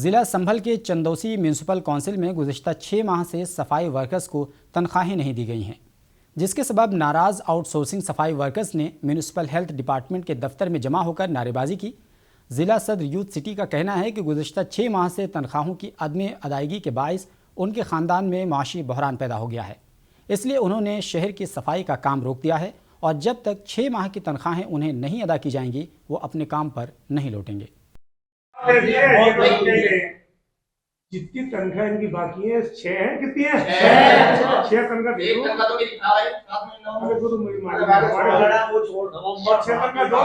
जिला संभल के Chandausi municipal council में गुज़िश्ता 6 माह से सफाई वर्कर्स को तनख्वाहें नहीं दी गई हैं, जिसके सबब नाराज़ आउटसोर्सिंग सफाई वर्कर्स ने म्यूनसिपल हेल्थ डिपार्टमेंट के दफ्तर में जमा होकर नारेबाजी की। ज़िला सदर यूथ सिटी का कहना है कि गुज़िश्ता 6 माह से तनख्वाहों की अदम अदायगी के बायस उनके ख़ानदान में माशी बहरान पैदा हो गया है, इसलिए उन्होंने शहर की सफाई का काम रोक दिया है और जब तक 6 माह की तनख्वाहें उन्हें नहीं अदा की जाएंगी वो अपने काम पर नहीं लौटेंगे। जितनी तनख्वाह इनकी बाकी है 6 है, कितनी है? 6 तनख्वाह दे दो। तनख्वाह तो मेरी खा रहा है साथ में ना अरे वो तो मेरी मार वो छोड़ 6 तनख्वाह दो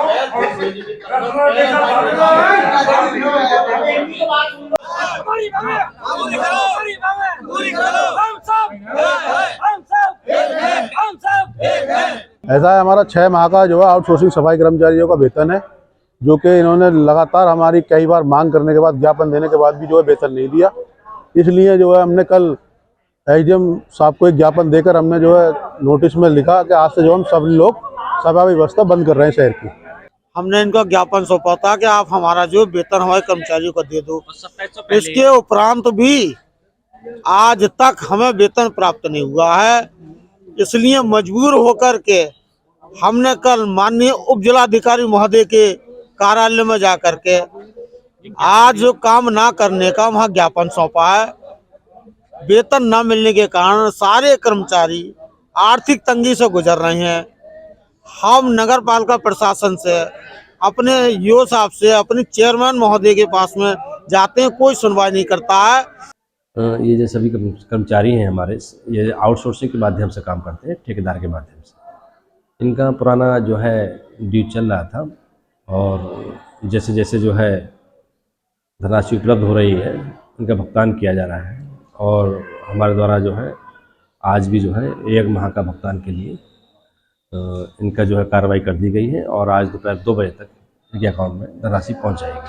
ऐसा है, हमारा 6 माह का जो है आउटसोर्सिंग सफाई कर्मचारियों का वेतन है, जो कि इन्होंने लगातार हमारी कई बार मांग करने के बाद, ज्ञापन देने के बाद भी जो है वेतन नहीं दिया। इसलिए जो है हमने कल एसडीएम साहब को एक ज्ञापन देकर हमने जो है नोटिस में लिखा कि आज से जो हम सब लोग सभा व्यवस्था बंद कर रहे हैं शहर की। हमने इनको ज्ञापन सौंपा था कि आप हमारा जो वेतन हमारे कर्मचारियों को दे दो। इसके उपरांत भी आज तक हमें वेतन प्राप्त नहीं हुआ है, इसलिए मजबूर होकर के हमने कल माननीय उप जिलाधिकारी महोदय के कार्यालय में जाकर के आज जो काम ना करने का वहाँ ज्ञापन सौंपा है। वेतन न मिलने के कारण सारे कर्मचारी आर्थिक तंगी से गुजर रहे हैं। हम नगर पालिका प्रशासन से, अपने ईओ साहब से, अपने चेयरमैन महोदय के पास में जाते हैं, कोई सुनवाई नहीं करता है। ये जो सभी कर्मचारी हैं हमारे, ये आउटसोर्सिंग के माध्यम से काम करते हैं, ठेकेदार के माध्यम से। इनका पुराना जो है ड्यू चल रहा था और जैसे जैसे जो है धनराशि उपलब्ध हो रही है, इनका भुगतान किया जा रहा है और हमारे द्वारा जो है आज भी जो है 1 माह का भुगतान के लिए इनका जो है कार्रवाई कर दी गई है और आज दोपहर 2 बजे तक इनके अकाउंट में धनराशि पहुँच जाएगी।